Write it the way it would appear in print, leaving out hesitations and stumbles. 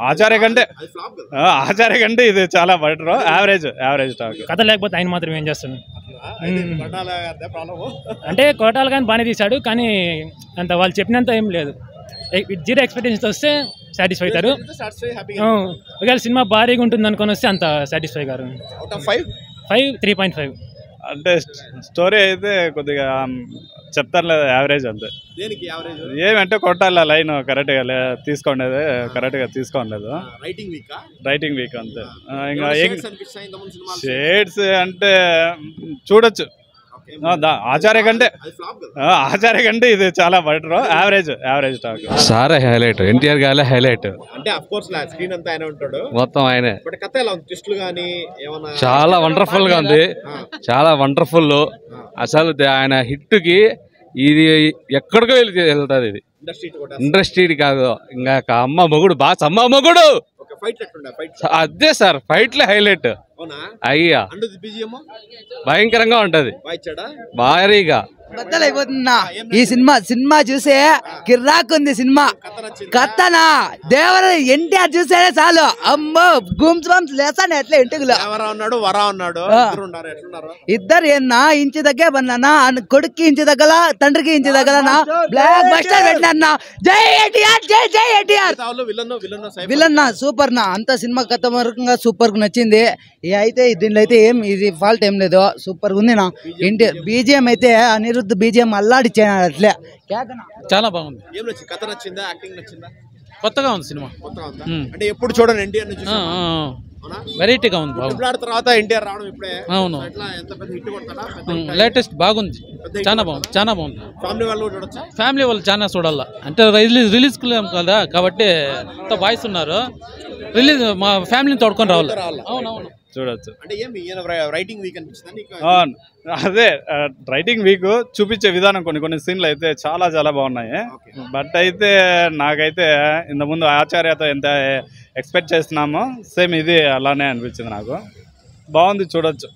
ఆచార్య కంటే ఇది చాలా బెటర్. Average talk. కథ లేకపోతే ఆయన మాత్రం ఏం చేస్తాను అంటే కోటాలు కానీ బాగానే తీశాడు, కానీ అంత వాళ్ళు చెప్పినంత ఏం లేదు. జీరో ఎక్స్పెక్టేషన్స్ వస్తే సాటిస్ఫై అవుతారు. ఒకవేళ సినిమా భారీగా ఉంటుంది అనుకొని వస్తే అంత సాటిస్ఫై గారు. 5 3.5. అంటే స్టోరీ అయితే కొద్దిగా చెప్తారు లేదా, యావరేజ్ అంతే. ఏమంటే కొట్టాల లైన్ కరెక్ట్గా తీసుకోండేది, కరెక్ట్గా తీసుకోలేదు. రైటింగ్ వీక్ అంతే. ఇంకా షేడ్స్ అంటే చూడొచ్చు. ఆచార్య కంటే ఇది చాలా బెటర్. Average talk. సారే హైలైట్, ఎన్టీఆర్ గారే హైలైట్. అంటే ఆఫ్ కోర్స్ స్క్రీన్ అంతా ఆయన ఉంటాడు, మొత్తం ఆయనే. కథ ఎలా ఉంది? ట్విస్టులు గానీ ఏమన్నా చాలా వండర్ఫుల్ గా ఉంది, చాలా వండర్ఫుల్. అసలు ఆయన హిట్ కి ఇది ఎక్కడికో వెళ్తుంది. ఇది ఇండస్ట్రీ కాదు, ఇంకా అమ్మ మొగుడు, బాస్ అమ్మ మొగుడు. అదే సార్, ఫైట్లే హైలైట్. అయ్యా భయంకరంగా ఉంటది, భారీగా బద్దలైపోతున్నా. ఈ సినిమా చూసే కిర్రాకుంది. సినిమా కథనా దేవర ఎన్టీఆర్ చూసేనే చాలు, అమ్మో గుమ్స్ బంప్స్ లేసాను ఎట్లా ఇంటికి. ఇద్దరు ఏనా ఇంటి దగ్గర పడినా, కొడుక్కి ఇంటి దగ్గర, తండ్రికి ఇంటి దగ్గర బ్లాక్ బస్టర్ పెట్టినా. జై ఎన్టీఆర్, జై ఎన్టీఆర్. విలన్ సూపర్ నా. అంత సినిమా కథ వరకు సూపర్ గా నచ్చింది. అయితే దీనిలో అయితే ఏం ఇది ఫాల్ట్ ఏం లేదు, సూపర్ గా ఉంది నా. ఎన్టీఆర్ బీజిఎం అయితే అనిరుద్ధ్ బీజిఎం అల్లాడిచ్చాను అట్లే. చాలా బాగుంది. కథ నచ్చిందా? యాక్టింగ్ నచ్చిందా? కొత్తగా ఉంది సినిమా. అంటే ఎప్పుడు చూడండి ఎన్టీఆర్ నుంచి వెరైటీగా ఉంది. తర్వాత ఎన్టీఆర్ రావడం ఇప్పుడే. అవును, ఎంత పెద్ద హిట్ కొడతాడా? లేటెస్ట్ బాగుంది, చాలా బాగుంది. ఫ్యామిలీ వాళ్ళు చూడొచ్చా? ఫ్యామిలీ వాళ్ళు చాలా చూడాల. అంటే రిలీజ్ కదా, కాబట్టి బాయ్స్ ఉన్నారు. రిలీజ్ మా ఫ్యామిలీని తోడుకొని రావాలి. అవునవును, చూడొచ్చు. అంటే రైటింగ్ వీక్ అనిపిస్తుంది. అదే రైటింగ్ వీక్ చూపించే విధానం కొన్ని సీన్లు అయితే చాలా బాగున్నాయి. బట్ అయితే నాకైతే ఇంతకుముందు ఆచార్యతో ఎంత ఎక్స్పెక్ట్ చేస్తున్నామో సేమ్ ఇది అలానే అనిపించింది నాకు. బాగుంది, చూడొచ్చు.